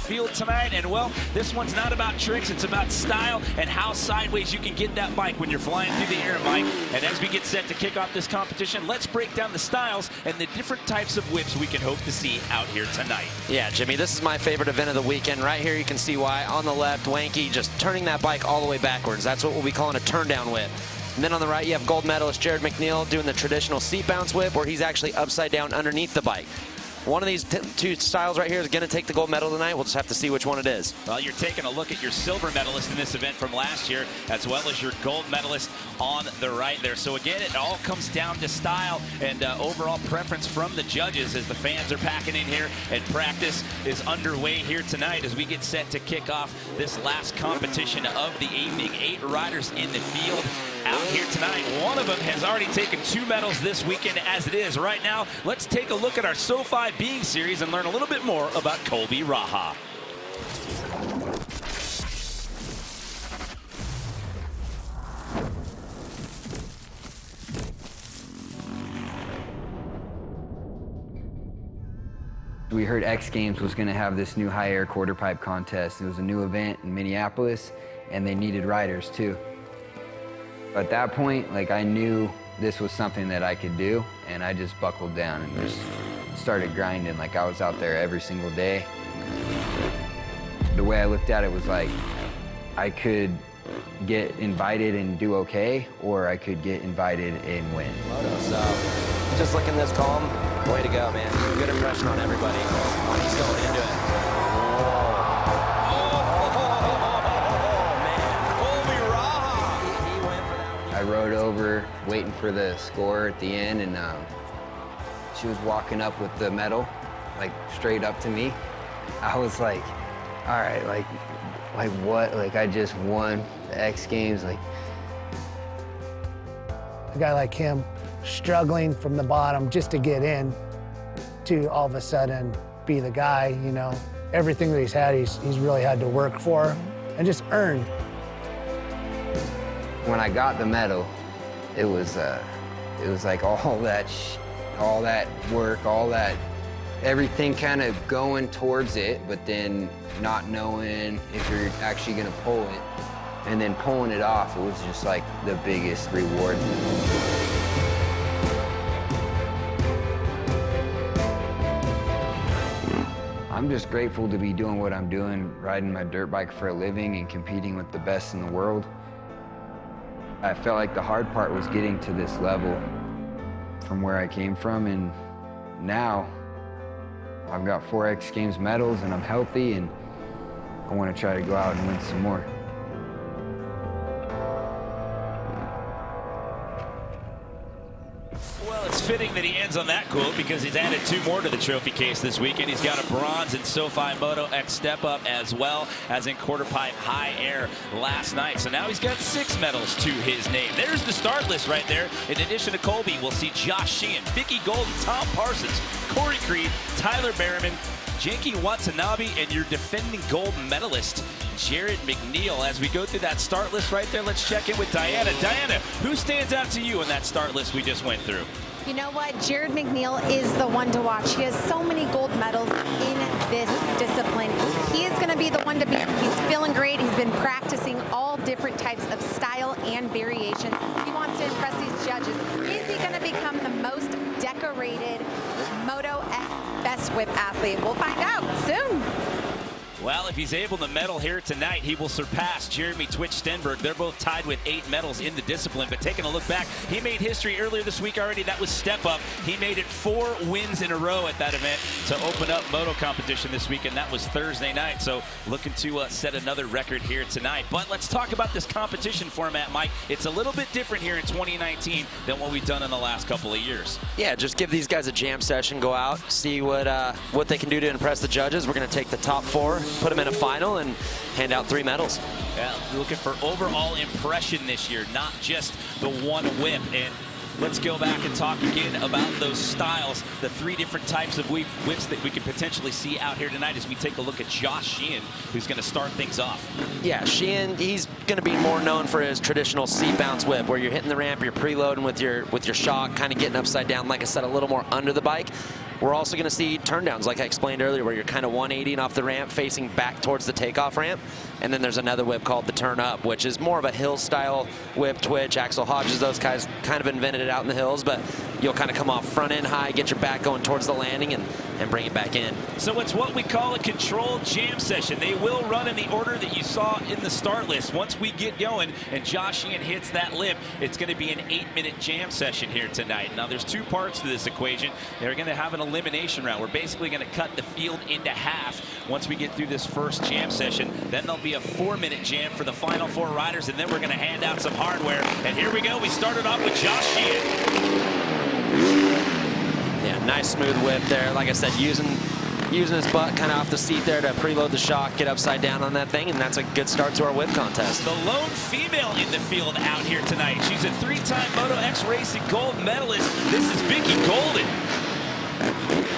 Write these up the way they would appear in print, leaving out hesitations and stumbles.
field tonight. And, well, this one's not about tricks. It's about style and how sideways you can get that bike when you're flying through the air, Mike. And as we get set to kick off this competition, let's break down the styles and the different types of whips we can hope to see out here tonight. Yeah, Jimmy, this is my favorite event of the weekend. Right here you can see why. On the left, Wanky just turning that bike all the way backwards. That's what we'll be calling a turn down whip. And then on the right, you have gold medalist Jared McNeil doing the traditional seat bounce whip, where he's actually upside down underneath the bike. One of these two styles right here is going to take the gold medal tonight. We'll just have to see which one it is. Well, you're taking a look at your silver medalist in this event from last year, as well as your gold medalist on the right there. So again, it all comes down to style and overall preference from the judges as the fans are packing in here, and practice is underway here tonight as we get set to kick off this last competition of the evening. 8 riders in the field out here tonight. One of them has already taken 2 medals this weekend as it is. Right now, let's take a look at our SoFi Being Series and learn a little bit more about Colby Raha. We heard X Games was going to have this new high air quarter pipe contest. It was a new event in Minneapolis, and they needed riders too. At that point, like, I knew this was something that I could do, and I just buckled down and just started grinding. Like, I was out there every single day. The way I looked at it was like, I could get invited and do okay, or I could get invited and win. Moto, so just looking this calm, way to go, man. Good impression on everybody. He's going into it. I rode over, waiting for the score at the end, and she was walking up with the medal, like, straight up to me. I was like, all right, like what? Like, I just won the X Games, like. A guy like him, struggling from the bottom just to get in, to all of a sudden be the guy, you know. Everything that he's had, he's really had to work for and just earn. When I got the medal, it was like all that work, all that, everything kind of going towards it, but then not knowing if you're actually gonna pull it, and then pulling it off, it was just like the biggest reward. I'm just grateful to be doing what I'm doing, riding my dirt bike for a living and competing with the best in the world. I felt like the hard part was getting to this level from where I came from, and now I've got 4 X Games medals and I'm healthy, and I want to try to go out and win some more. Well, it's fitting that he ends on that quote because he's added 2 more to the trophy case this weekend. He's got a bronze in SoFi Moto X Step Up, as well as in quarter pipe high air last night. So now he's got 6 medals to his name. There's the start list right there. In addition to Colby, we'll see Josh Sheehan, Vicky Golden, Tom Parsons, Corey Creed, Tyler Berriman, Janky Watanabe, and your defending gold medalist, Jared McNeil. As we go through that start list right there, let's check in with Diana. Diana, who stands out to you in that start list we just went through? You know what? Jared McNeil is the one to watch. He has so many gold medals in this discipline. He is going to be the one to beat. He's feeling great. He's been practicing all different types of style and variations. He wants to impress these judges. Is he going to become the most decorated Moto X Best Whip athlete? We'll find out soon. Well, if he's able to medal here tonight, he will surpass Jeremy Twitch Stenberg. They're both tied with 8 medals in the discipline. But taking a look back, he made history earlier this week already. That was Step Up. He made it 4 wins in a row at that event to open up moto competition this week, and that was Thursday night. So looking to set another record here tonight. But let's talk about this competition format, Mike. It's a little bit different here in 2019 than what we've done in the last couple of years. Yeah, just give these guys a jam session, go out, see what they can do to impress the judges. We're going to take the top 4, put them in a final, and hand out 3 medals. Yeah, looking for overall impression this year, not just the one whip. And let's go back and talk again about those styles, the 3 different types of whips that we could potentially see out here tonight as we take a look at Josh Sheehan, who's going to start things off. Yeah, Sheehan, he's going to be more known for his traditional seat bounce whip, where you're hitting the ramp, you're preloading with your shock, kind of getting upside down, like I said, a little more under the bike. We're also going to see turndowns, like I explained earlier, where you're kind of 180 off the ramp, facing back towards the takeoff ramp. And then there's another whip called the turn up, which is more of a hill-style whip twitch. Axel Hodges, those guys kind of invented it out in the hills, but you'll kind of come off front end high, get your back going towards the landing, and bring it back in. So it's what we call a controlled jam session. They will run in the order that you saw in the start list. Once we get going and Josh Sheehan hits that lip, it's going to be an 8-minute jam session here tonight. Now, there's two parts to this equation. They're going to have an elimination round. We're basically going to cut the field into half once we get through this first jam session. Then there'll be a 4-minute jam for the final 4 riders, and then we're going to hand out some hardware. And here we go. We started off with Josh Sheehan. Yeah, nice smooth whip there. Like I said, using his butt kind of off the seat there to preload the shock, get upside down on that thing, and that's a good start to our whip contest. The lone female in the field out here tonight. She's a 3-time Moto X Racing gold medalist. This is Vicky Golden.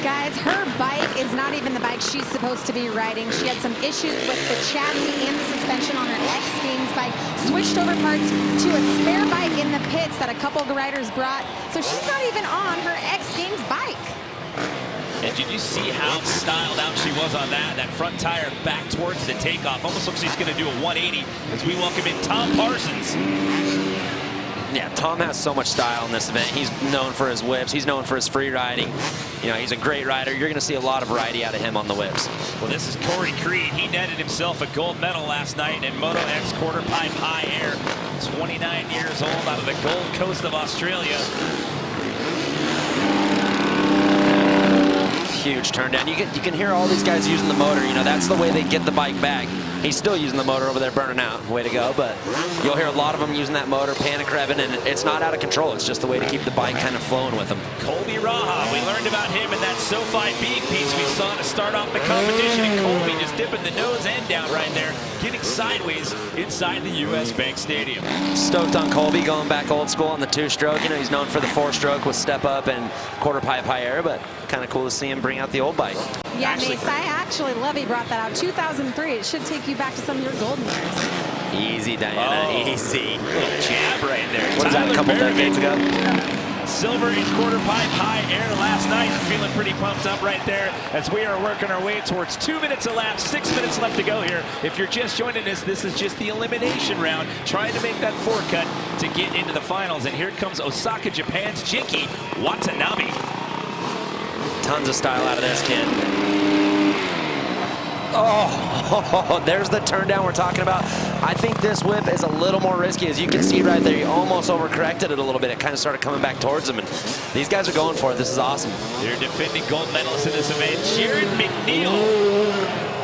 Guys, her bike is not even the bike she's supposed to be riding. She had some issues with the chassis and the suspension on her X Games bike. Switched over parts to a spare bike in the pits that a couple of riders brought. So she's not even on her X Games bike. And did you see how styled out she was on that? That front tire back towards the takeoff. Almost looks like she's going to do a 180 as we welcome in Tom Parsons. Yeah, Tom has so much style in this event. He's known for his whips. He's known for his free riding. You know, he's a great rider. You're going to see a lot of variety out of him on the whips. Well, this is Corey Creed. He netted himself a gold medal last night in Moto X quarter pipe high air. 29 years old, out of the Gold Coast of Australia. Huge turn down. You can hear all these guys using the motor. You know, that's the way they get the bike back. He's still using the motor over there, burning out. Way to go. But you'll hear a lot of them using that motor, panic revving, and it's not out of control. It's just the way to keep the bike kind of flowing with them. Colby Raha, we learned about him in that SoFi being piece we saw to start off the competition, and Colby just dipping the nose end down right there, getting sideways inside the U.S. Bank Stadium. Stoked on Colby, going back old school on the 2-stroke. You know, he's known for the 4-stroke with step up and quarter pipe high air, but kind of cool to see him bring out the old bike. Yeah, Mace, I actually love he brought that out. 2003, it should take you back to some of your golden years. Easy, Diana, easy. Little jab right there. What is that, a couple decades ago? Silver in quarter pipe high air last night. Feeling pretty pumped up right there as we are working our way towards 2 minutes a lap, 6 minutes left to go here. If you're just joining us, this is just the elimination round, trying to make that 4-cut to get into the finals. And here comes Osaka, Japan's Jinky Watanabe. Tons of style out of this kid. Oh, there's the turn down we're talking about. I think this whip is a little more risky. As you can see right there, he almost overcorrected it a little bit. It kind of started coming back towards him, and these guys are going for it. This is awesome. Your defending gold medalist in this event, Jared McNeil.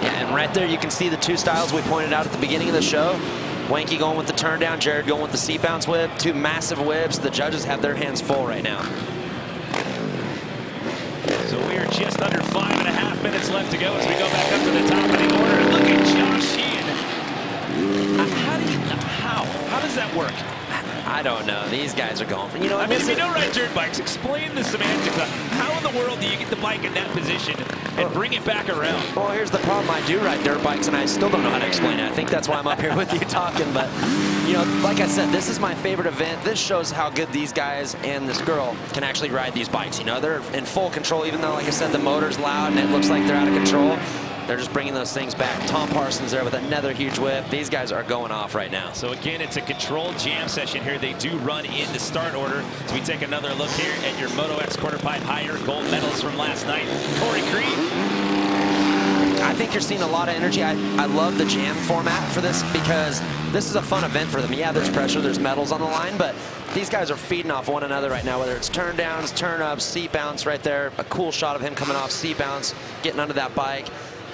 Yeah, and right there you can see the 2 styles we pointed out at the beginning of the show. Wanky going with the turn down, Jared going with the seat bounce whip. 2 massive whips. The judges have their hands full right now. So we are just under 5.5 minutes left to go as we go back up to the top of the order. And look at Josh Sheehan. How does that work? I don't know. These guys are going for, you know. I mean, if you don't ride dirt bikes, explain the semantics of how in the world do you get the bike in that position and bring it back around? Well, here's the problem. I do ride dirt bikes, and I still don't know how to explain it. I think that's why I'm up here with you talking. But, you know, like I said, this is my favorite event. This shows how good these guys and this girl can actually ride these bikes. You know, they're in full control, even though, like I said, the motor's loud and it looks like they're out of control. They're just bringing those things back. Tom Parsons there with another huge whip. These guys are going off right now. So again, it's a controlled jam session here. They do run in the start order. So we take another look here at your Moto X quarter pipe higher gold medals from last night. Corey Creed. I think you're seeing a lot of energy. I love the jam format for this because this is a fun event for them. Yeah, there's pressure, there's medals on the line, but these guys are feeding off one another right now, whether it's turn downs, turn ups, seat bounce right there. A cool shot of him coming off seat bounce, getting under that bike.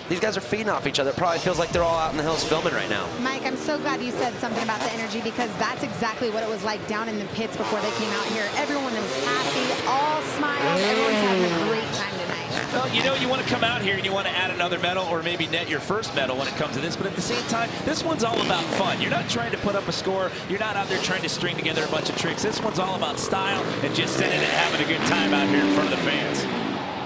These guys are feeding off each other. It probably feels like they're all out in the hills filming right now. Mike, I'm so glad you said something about the energy because that's exactly what it was like down in the pits before they came out here. Everyone is happy, all smiles, everyone's having a great time tonight. Well, you know, you want to come out here and you want to add another medal or maybe net your first medal when it comes to this, but at the same time, this one's all about fun. You're not trying to put up a score. You're not out there trying to string together a bunch of tricks. This one's all about style and just sitting and having a good time out here in front of the fans.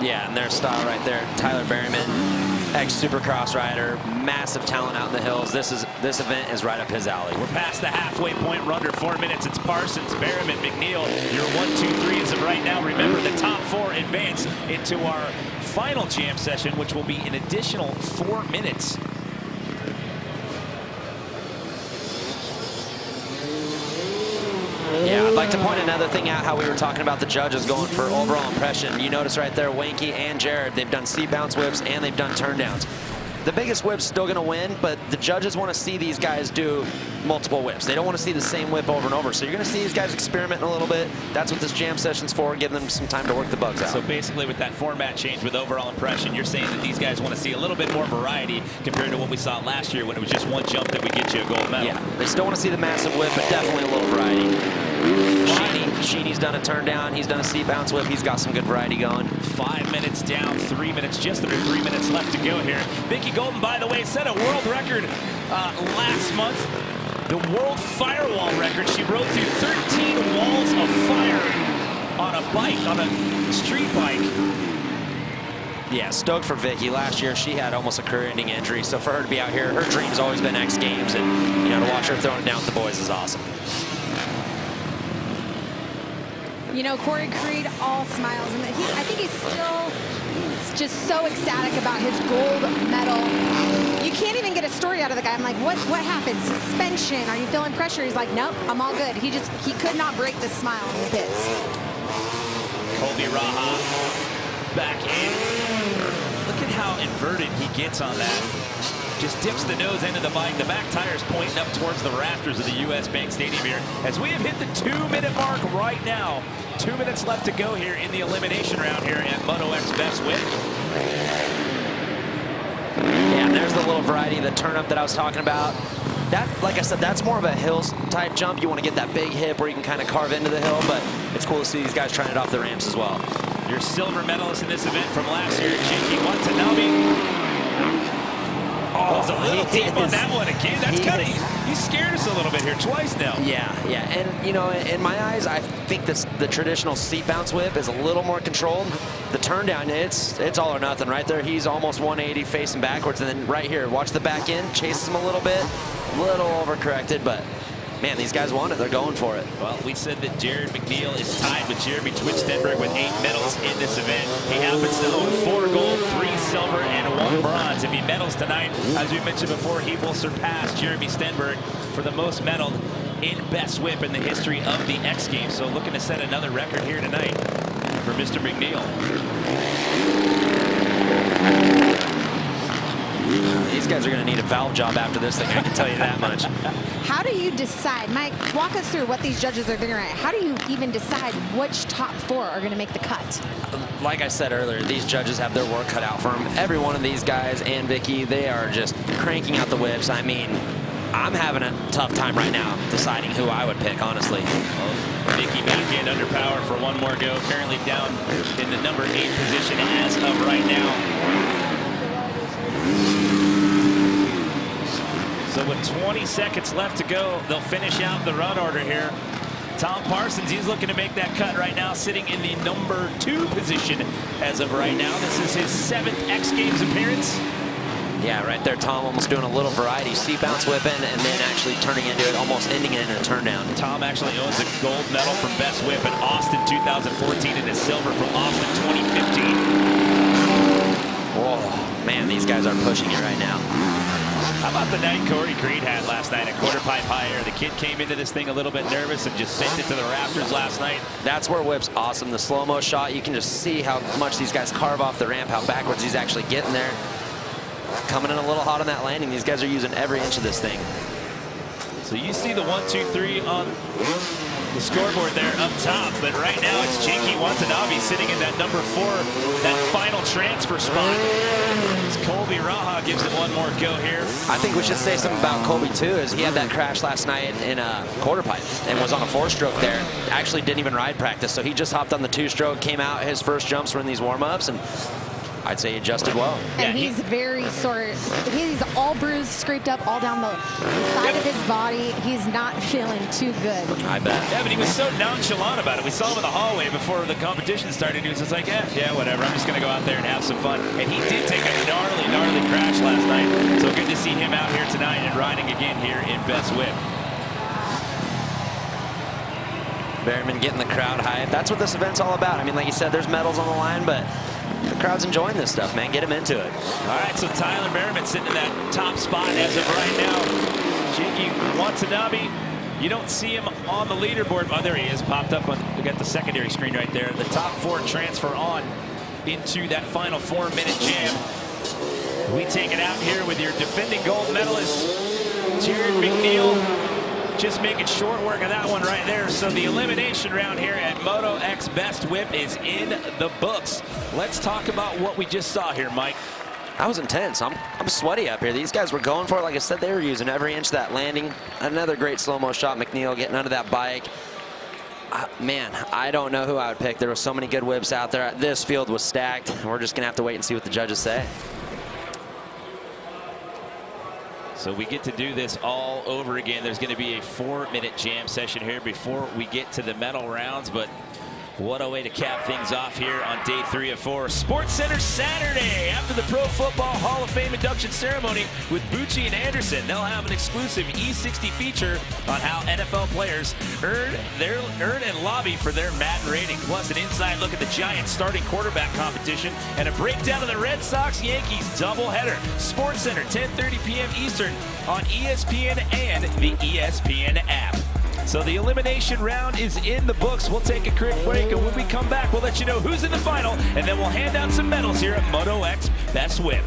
Yeah, and their style right there, Tyler Berryman. Ex-Supercross rider, massive talent out in the hills. This event is right up his alley. We're past the halfway point. We're under 4 minutes. It's Parsons, Berriman, McNeil. Your 1, 2, 3 as of right now. Remember, the top 4 advance into our final jam session, which will be an additional 4 minutes. Yeah, I'd like to point another thing out, how we were talking about the judges going for overall impression. You notice right there, Wanky and Jared, they've done seat bounce whips and they've done turndowns. The biggest whip's still going to win, but the judges want to see these guys do multiple whips. They don't want to see the same whip over and over. So you're going to see these guys experimenting a little bit. That's what this jam session's for, giving them some time to work the bugs out. So basically with that format change with overall impression, you're saying that these guys want to see a little bit more variety compared to what we saw last year when it was just one jump that would get you a gold medal. Yeah, they still want to see the massive whip, but definitely a little variety. Sheeney's done a turn down. He's done a seat bounce whip. He's got some good variety going. 5 minutes down, 3 minutes, just under 3 minutes left to go here. Vicky Golden, by the way, set a world record last month. The world firewall record. She rode through 13 walls of fire on a bike, on a street bike. Yeah, stoked for Vicky. Last year, she had almost a career-ending injury. So for her to be out here, her dream's always been X Games. And, you know, to watch her throwing it down with the boys is awesome. You know, Corey Creed all smiles, and I think he's still just so ecstatic about his gold medal. You can't even get a story out of the guy. I'm like, what happened? Suspension? Are you feeling pressure? He's like, nope, I'm all good. He could not break the smile in the pits. Colby Raha back in. Look at how inverted he gets on that. Just dips the nose end of the bike. The back tire's pointing up towards the rafters of the U.S. Bank Stadium here as we have hit the 2-minute mark right now. 2 minutes left to go here in the elimination round here at Moto X Best Whip. Yeah, and there's the little variety of the turn up that I was talking about. That, like I said, that's more of a hills type jump. You want to get that big hip where you can kind of carve into the hill, but it's cool to see these guys trying it off the ramps as well. Your silver medalist in this event from last year, Jinky Watanabe. Oh, it's a little deep on that one again. That's kind of, he scared us a little bit here twice now. Yeah, and you know, in my eyes, I think the traditional seat bounce whip is a little more controlled. The turn down, it's all or nothing right there. He's almost 180 facing backwards, and then right here, watch the back end, chases him a little bit, little overcorrected, but man, these guys want it. They're going for it. Well, we said that Jared McNeil is tied with Jeremy Twitch-Stenberg with 8 medals in this event. He happens to own 4 gold, 3 silver, and 1 bronze. If he medals tonight, as we mentioned before, he will surpass Jeremy Stenberg for the most medaled in Best Whip in the history of the X Games. So looking to set another record here tonight for Mr. McNeil. These guys are going to need a valve job after this thing, I can tell you that much. How do you decide, Mike, walk us through what these judges are figuring out. How do you even decide which top 4 are going to make the cut? Like I said earlier, these judges have their work cut out for them. Every one of these guys and Vicky, they are just cranking out the whips. I mean, I'm having a tough time right now deciding who I would pick, honestly. Well, Vicky back in under power for one more go. Currently down in the number 8 position as of right now. So with 20 seconds left to go, they'll finish out the run order here. Tom Parsons, he's looking to make that cut right now, sitting in the number 2 position as of right now. This is his 7th X Games appearance. Yeah, right there, Tom almost doing a little variety. Seat bounce whipping and then actually turning into it, almost ending it in a turn down. Tom actually owns a gold medal from Best Whip in Austin 2014 and a silver from Austin 2015. Whoa, man, these guys are pushing it right now. How about the night Corey Creed had last night at quarter pipe high air? The kid came into this thing a little bit nervous and just sent it to the rafters last night. That's where Whip's awesome. The slow-mo shot, you can just see how much these guys carve off the ramp, how backwards he's actually getting there. Coming in a little hot on that landing. These guys are using every inch of this thing. So you see the 1, 2, 3 on the scoreboard there up top, but right now it's Jinky Watanabe sitting in that number 4, that final transfer spot. As Colby Raha gives it one more go here. I think we should say something about Colby too, is he had that crash last night in a quarter pipe and was on a 4-stroke there. Actually didn't even ride practice, so he just hopped on the 2-stroke, came out, his first jumps were in these warm-ups, and I'd say he adjusted well. And he's very sore. He's all bruised bruise scraped up all down the side of his body. He's not feeling too good. I bet. Yeah, but he was so nonchalant about it. We saw him in the hallway before the competition started. He was just like, yeah, whatever. I'm just going to go out there and have some fun. And he did take a gnarly crash last night. So good to see him out here tonight and riding again here in Best Whip. Berryman getting the crowd hype. That's what this event's all about. I mean, like you said, there's medals on the line, but the crowd's enjoying this stuff, man. Get them into it. All right, so Tyler Berryman sitting in that top spot as of right now. Jiggy Watanabe, you don't see him on the leaderboard. Oh, there he is, popped up on, we got the secondary screen right there. The top 4 transfer on into that final 4-minute jam. We take it out here with your defending gold medalist, Jared McNeil. Just making short work of that one right there. So the elimination round here at Moto X Best Whip is in the books. Let's talk about what we just saw here, Mike. That was intense. I'm sweaty up here. These guys were going for it. Like I said, they were using every inch of that landing. Another great slow-mo shot. McNeil getting under that bike. Man, I don't know who I would pick. There were so many good whips out there. This field was stacked. We're just going to have to wait and see what the judges say. So we get to do this all over again. There's going to be a 4-minute jam session here before we get to the medal rounds. But what a way to cap things off here on day 3 of 4. Sports Center Saturday after the Pro Football Hall of Fame induction ceremony with Bucci and Anderson. They'll have an exclusive E60 feature on how NFL players earn and lobby for their Madden rating. Plus an inside look at the Giants starting quarterback competition and a breakdown of the Red Sox-Yankees doubleheader. Sports Center, 10:30 p.m. Eastern on ESPN and the ESPN app. So the elimination round is in the books. We'll take a quick break, and when we come back, we'll let you know who's in the final, and then we'll hand out some medals here at Moto X Best Whip.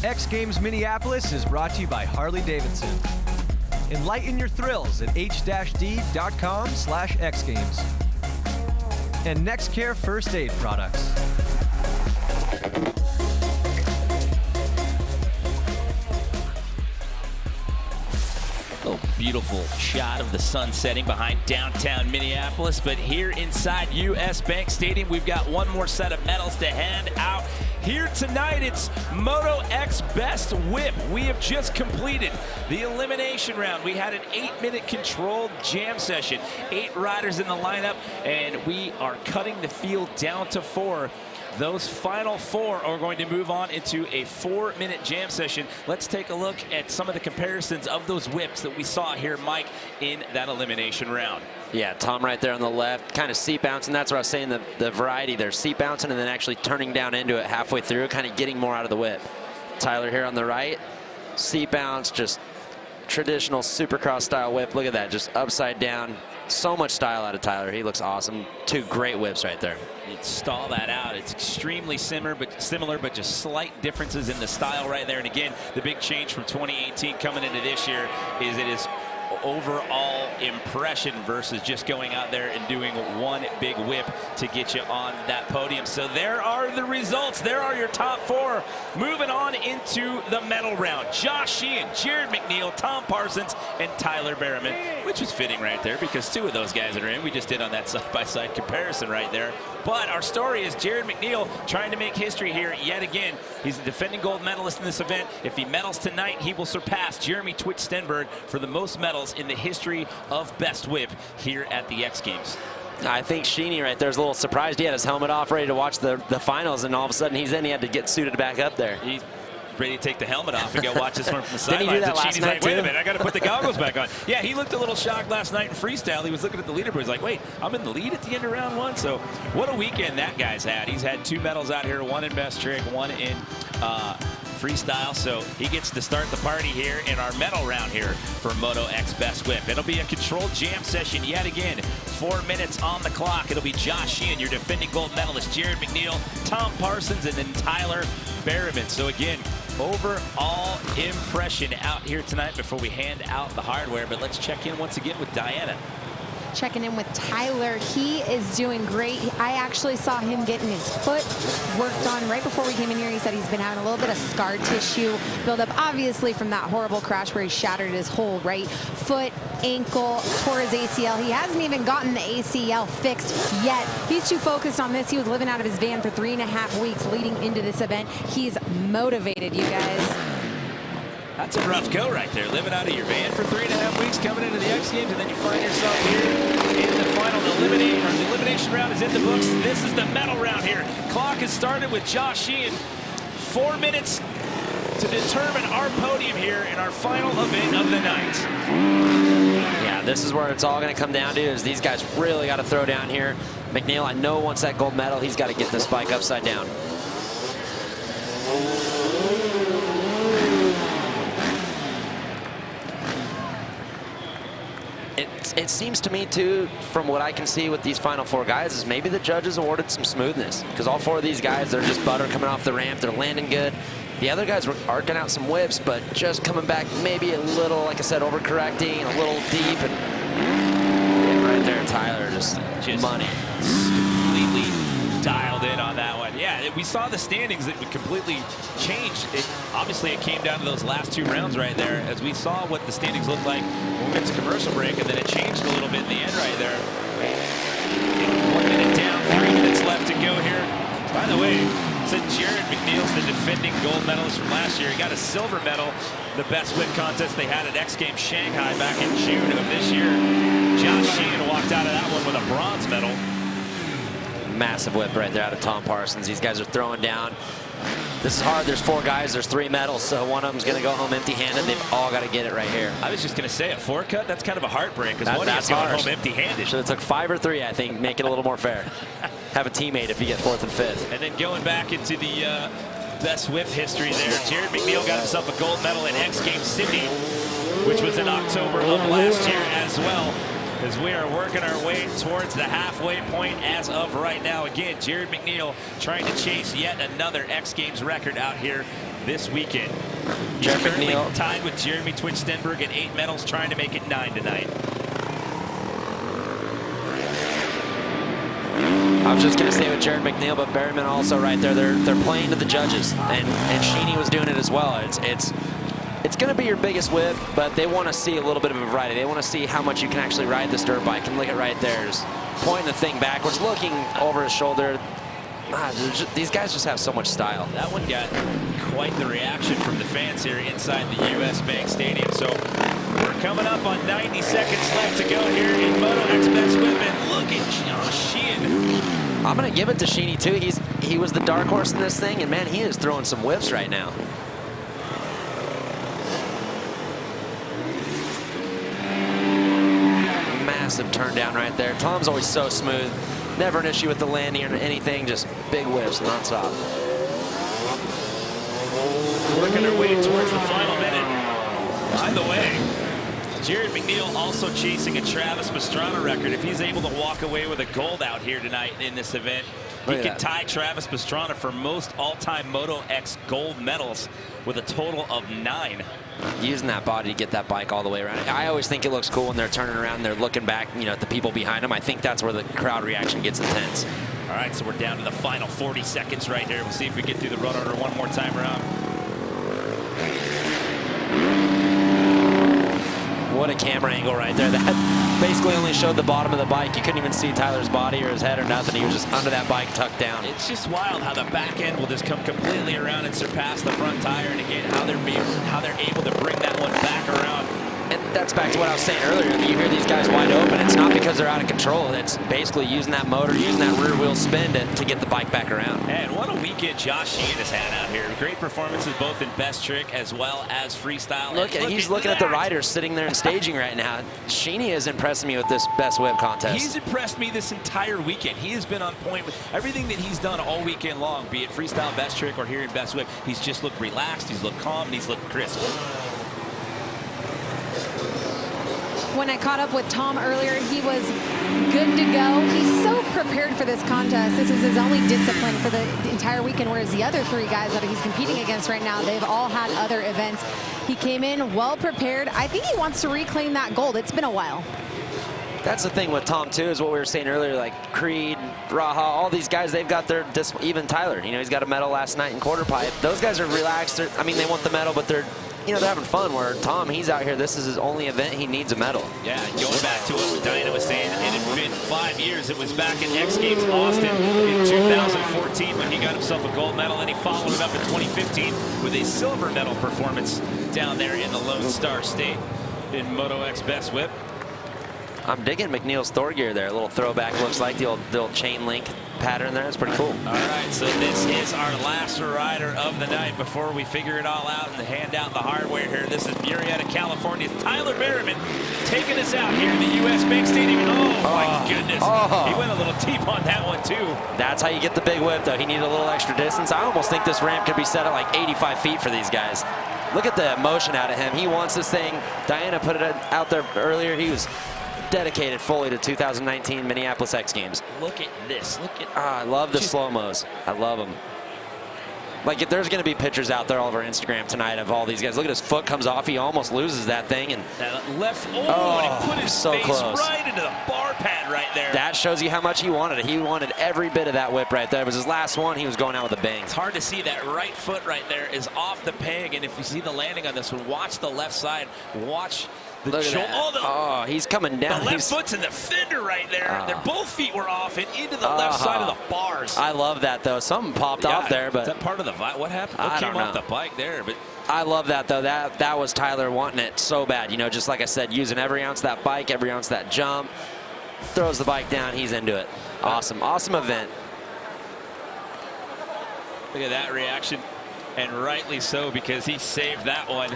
X Games Minneapolis is brought to you by Harley-Davidson. Enlighten your thrills at h-d.com/xgames. And NextCare First Aid Products. Oh, beautiful shot of the sun setting behind downtown Minneapolis. But here inside US Bank Stadium, we've got one more set of medals to hand out. Here tonight, it's Moto X Best Whip. We have just completed the elimination round. We had an 8-minute controlled jam session, 8 riders in the lineup, and we are cutting the field down to 4. Those final 4 are going to move on into a 4-minute jam session. Let's take a look at some of the comparisons of those whips that we saw here, Mike, in that elimination round. Yeah, Tom right there on the left, kind of seat bouncing. That's what I was saying, the variety there. Seat bouncing and then actually turning down into it halfway through, kind of getting more out of the whip. Tyler here on the right, seat bounce, just traditional supercross style whip. Look at that, just upside down. So much style out of Tyler. He looks awesome. 2 great whips right there. You'd stall that out. It's extremely similar, but just slight differences in the style right there. And again, the big change from 2018 coming into this year is it is overall impression versus just going out there and doing one big whip to get you on that podium. So there are the results. There are your top 4. Moving on into the medal round. Josh Sheehan, Jared McNeil, Tom Parsons, and Tyler Berriman, which is fitting right there because 2 of those guys are in. We just did on that side-by-side comparison right there. But our story is Jared McNeil trying to make history here yet again. He's the defending gold medalist in this event. If he medals tonight, he will surpass Jeremy Twitch Stenberg for the most medals in the history of Best Whip here at the X Games. I think Sheeny right there is a little surprised. He had his helmet off, ready to watch the finals, and all of a sudden he's in. He had to get suited back up there. He's ready to take the helmet off and go watch this one from the sidelines. Didn't he do that last night, like, wait a minute, I got to put the goggles back on. Yeah, he looked a little shocked last night in freestyle. He was looking at the leaderboard. He's like, wait, I'm in the lead at the end of round 1. So what a weekend that guy's had. He's had 2 medals out here, 1 in best trick, 1 in freestyle. So he gets to start the party here in our medal round here for Moto X Best Whip. It'll be a controlled jam session yet again. 4 minutes on the clock. It'll be Josh Sheehan, your defending gold medalist, Jared McNeil, Tom Parsons, and then Tyler Berriman. So again, overall impression out here tonight before we hand out the hardware. But let's check in once again with Diana. Checking in with Tyler. He is doing great. I actually saw him getting his foot worked on right before we came in here. He said he's been having a little bit of scar tissue buildup, obviously from that horrible crash where he shattered his whole right foot, ankle, tore his ACL. He hasn't even gotten the ACL fixed yet. He's too focused on this. He was living out of his van for 3.5 weeks leading into this event. He's motivated, you guys. That's a rough go right there. Living out of your van for 3.5 weeks, coming into the X Games, and then you find yourself here in the final elimination. The elimination round is in the books. This is the medal round here. Clock has started with Josh Sheehan. 4 minutes to determine our podium here in our final event of the night. Yeah, this is where it's all going to come down to is these guys really got to throw down here. McNeil, I know wants that gold medal. He's got to get this bike upside down. It seems to me, too, from what I can see with these final 4 guys, is maybe the judges awarded some smoothness. Because all 4 of these guys, they're just butter coming off the ramp. They're landing good. The other guys were arcing out some whips, but just coming back maybe a little, like I said, overcorrecting, a little deep. And right there, Tyler, just money. Completely dialed in on that one. Yeah, we saw the standings that would completely change. Obviously, it came down to those last 2 rounds right there as we saw what the standings looked like when we went to commercial break, and then it changed a little bit in the end right there. 1 minute down, 3 minutes left to go here. By the way, said Jared McNeil's the defending gold medalist from last year. He got a silver medal, the best whip contest they had at X Games Shanghai back in June of this year. Josh Sheehan walked out of that one with a bronze medal. Massive whip right there out of Tom Parsons. These guys are throwing down. This is hard. There's 4 guys. There's 3 medals, so one of them's going to go home empty-handed. They've all got to get it right here. I was just going to say, a 4 cut, that's kind of a heartbreak because one of you's going home empty-handed. Should have took 5 or 3, I think. Make it a little more fair. Have a teammate if you get 4th and 5th. And then going back into the best whip history there, Jared McNeil got himself a gold medal in X Games Sydney, which was in October of last year as well. as we are working our way towards the halfway point as of right now. Again, Jared McNeil trying to chase yet another X Games record out here this weekend. He's Jared currently McNeil tied with Jeremy Twitch Stenberg at 8 medals, trying to make it 9 tonight. I was just going to say with Jared McNeil, but Berryman also right there. They're playing to the judges, and Sheeny was doing it as well. It's going to be your biggest whip, but they want to see a little bit of a variety. They want to see how much you can actually ride this dirt bike. And look at right there, just pointing the thing backwards, looking over his shoulder. These guys just have so much style. That one got quite the reaction from the fans here inside the U.S. Bank Stadium. So we're coming up on 90 seconds left to go here in Moto X Best Whip. And look at Josh Sheehan. I'm going to give it to Sheeny, too. He was the dark horse in this thing, and, man, he is throwing some whips right now. Massive turn down right there. Tom's always so smooth. Never an issue with the landing or anything, just big whips nonstop. Working our way towards the final minute. By the way, Jared McNeil also chasing a Travis Pastrana record. If he's able to walk away with a gold out here tonight in this event, he could tie Travis Pastrana for most all-time Moto X gold medals with a total of 9. Using that body to get that bike all the way around. I always think it looks cool when they're turning around and they're looking back, at the people behind them. I think that's where the crowd reaction gets intense. All right, so we're down to the final 40 seconds right here. We'll see if we get through the run order one more time around. What a camera angle right there. That basically only showed the bottom of the bike. You couldn't even see Tyler's body or his head or nothing. He was just under that bike tucked down. It's just wild how the back end will just come completely around and surpass the front tire. And again, how they're able to bring that one back around. And that's back to what I was saying earlier. You hear these guys wide open. It's not because they're out of control. It's basically using that motor, using that rear wheel spin to get the bike back around. And what a weekend Josh Sheehan has had out here. Great performances both in best trick as well as freestyle. Look, he's looking at the riders sitting there and staging right now. Sheeny is impressing me with this best whip contest. He's impressed me this entire weekend. He has been on point with everything that he's done all weekend long, be it freestyle, best trick, or here in best whip. He's just looked relaxed, he's looked calm, and he's looked crisp. When I caught up with Tom earlier, he was good to go. He's so prepared for this contest. This is his only discipline for the entire weekend, whereas the other 3 guys that he's competing against right now, they've all had other events. He came in well prepared. I think he wants to reclaim that gold. It's been a while. That's the thing with Tom, too, is what we were saying earlier, like Creed, Raha, all these guys, they've got their discipline. Even Tyler, he's got a medal last night in quarter pipe. Those guys are relaxed. They want the medal, but they're having fun, where Tom, he's out here. This is his only event. He needs a medal. Yeah, going back to what Diana was saying, it had been 5 years. It was back in X Games Austin in 2014 when he got himself a gold medal, and he followed it up in 2015 with a silver medal performance down there in the Lone Star State in Moto X Best Whip. I'm digging McNeil's Thor gear there. A little throwback, looks like the old chain link pattern there. It's pretty cool. All right, so this is our last rider of the night before we figure it all out and hand out the hardware here. This is Murrieta, California. Tyler Berryman taking us out here in the U.S. Bank Stadium. Oh, my goodness. He went a little deep on that one, too. That's how you get the big whip, though. He needed a little extra distance. I almost think this ramp could be set at like 85 feet for these guys. Look at the emotion out of him. He wants this thing. Diana put it out there earlier. He was dedicated fully to 2019 Minneapolis X Games. Look at this. Look at. I love the slow-mos. I love them. Like, if there's going to be pictures out there all over Instagram tonight of all these guys. Look at his foot comes off. He almost loses that thing. And that left. And he put his so face close. Right into the bar pad right there. That shows you how much he wanted it. He wanted every bit of that whip right there. It was his last one. He was going out with a bang. It's hard to see. That right foot right there is off the peg. And if you see the landing on this one, watch the left side. Watch. Look at that. He's coming down. The left foot's in the fender right there. Their both feet were off and into the left side of the bars. I love that, though. Something popped off there, but is that part of the what happened? What came off the bike there? But I love that, though. That was Tyler wanting it so bad. Just like I said, using every ounce of that bike, every ounce of that jump. Throws the bike down. He's into it. Awesome. Awesome event. Look at that reaction, and rightly so, because he saved that one.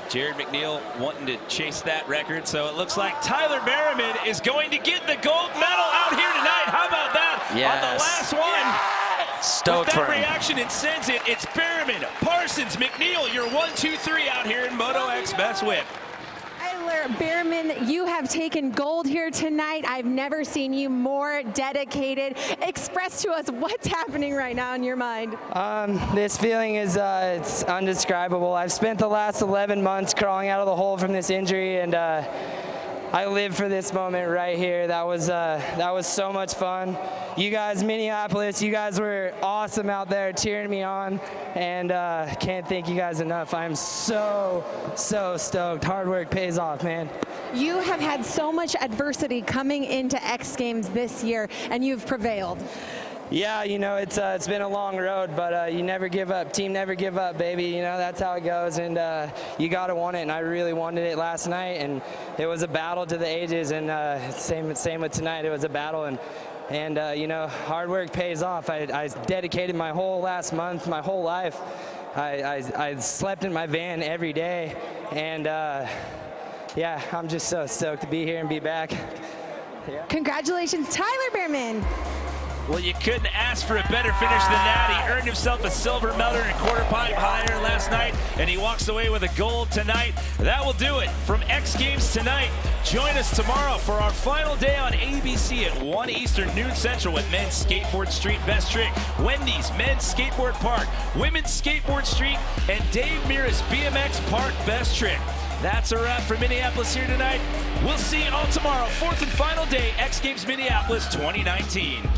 Jared McNeil wanting to chase that record, so it looks like Tyler Berryman is going to get the gold medal out here tonight. How about that? Yes. On the last one. Yes. Stoked With that for him. reaction, it sends it. It's Berryman, Parsons, McNeil, your 1, 2, 3 out here in Moto X Best Whip. I literally Behrman, you have taken gold here tonight. I've never seen you more dedicated. Express to us what's happening right now in your mind. This feeling is it's undescribable. I've spent the last 11 months crawling out of the hole from this injury, and I live for this moment right here. That was so much fun. You guys, Minneapolis, you guys were awesome out there cheering me on, and can't thank you guys enough. I'm so stoked. Hard work pays off, man. You have had so much adversity coming into X Games this year, and you've prevailed. Yeah, you know, it's been a long road, but you never give up. Team never give up, baby. You know, that's how it goes, and you got to want it, and I really wanted it last night, and it was a battle to the ages, and same with tonight. It was a battle, and you know, hard work pays off. I dedicated my whole last month, my whole life. I slept in my van every day, and yeah, I'm just so stoked to be here and be back. Yeah. Congratulations, Tyler Behrman. Well, you couldn't ask for a better finish than that. He earned himself a silver medal and quarter pipe higher last night, and he walks away with a gold tonight. That will do it from X Games tonight. Join us tomorrow for our final day on ABC at 1 Eastern, noon Central with Men's Skateboard Street Best Trick, Wendy's Men's Skateboard Park, Women's Skateboard Street, and Dave Mira's BMX Park Best Trick. That's a wrap for Minneapolis here tonight. We'll see you all tomorrow, 4th and final day, X Games Minneapolis 2019.